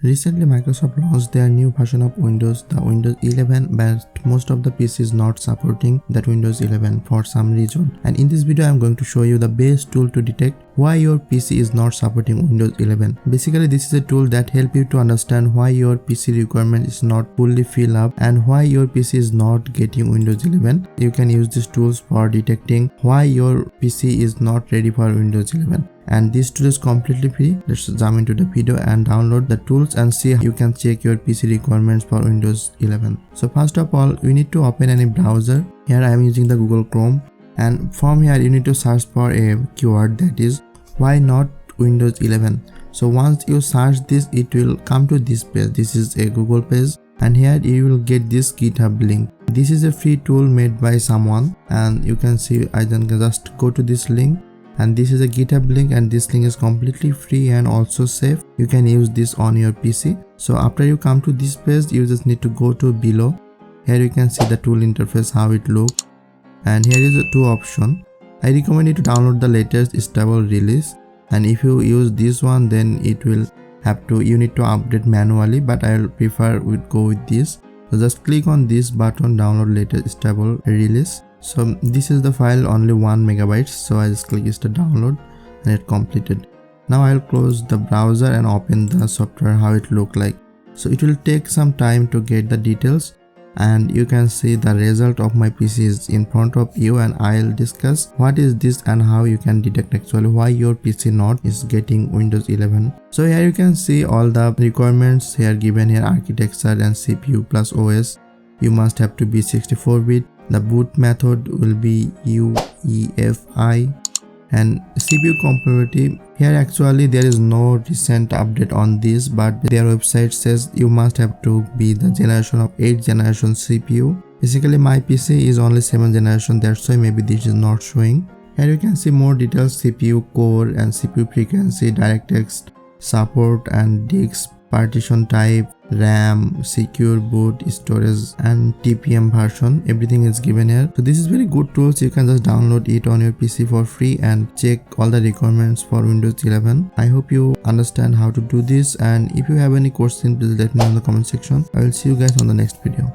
Recently, Microsoft launched their new version of Windows, the Windows 11, but most of the PCs not supporting that Windows 11 for some reason. And in this video, I am going to show you the best tool to detect why your PC is not supporting Windows 11. Basically, this is a tool that helps you to understand why your PC requirement is not fully filled up and why your PC is not getting Windows 11. You can use these tools for detecting why your PC is not ready for Windows 11. And this tool is completely free. Let's jump into the video and download the tools and see how you can check your PC requirements for Windows 11. So first of all, you need to open any browser. Here I am using the Google Chrome, and from here you need to search for a keyword, that is why not Windows 11. So once you search this, it will come to this page. This is a Google page, and here you will get this GitHub link. This is a free tool made by someone, and you can see I can just go to this link. And this is a GitHub link, and this link is completely free and also safe. You can use this on your PC. So after you come to this page, you just need to go to below. Here you can see the tool interface, how it looks, and here is the two options. I recommend you to download the latest stable release, and if you use this one, then it will you need to update manually, but I will prefer go with this. So just click on this button, download latest stable release. So this is the file, only 1 MB. So I just click start download and it completed. Now I'll close the browser and open the software, how it look like. So it will take some time to get the details, and you can see the result of my PC is in front of you, and I'll discuss what is this and how you can detect actually why your PC not is getting Windows 11. So here you can see all the requirements here given here: architecture and CPU plus OS. You must have to be 64-bit. The boot method will be UEFI, and CPU compatibility. Here actually there is no recent update on this, but their website says you must have to be the generation of 8th generation CPU. Basically my PC is only 7th generation, that's why maybe this is not showing. Here you can see more details: CPU core and CPU frequency, DirectX support and disk partition type, RAM, secure boot, storage and TPM version. Everything is given here. So this is very good tools. You can just download it on your PC for free and check all the requirements for Windows 11. I hope you understand how to do this, and if you have any question, please let me know in the comment section. I will see you guys on the next video.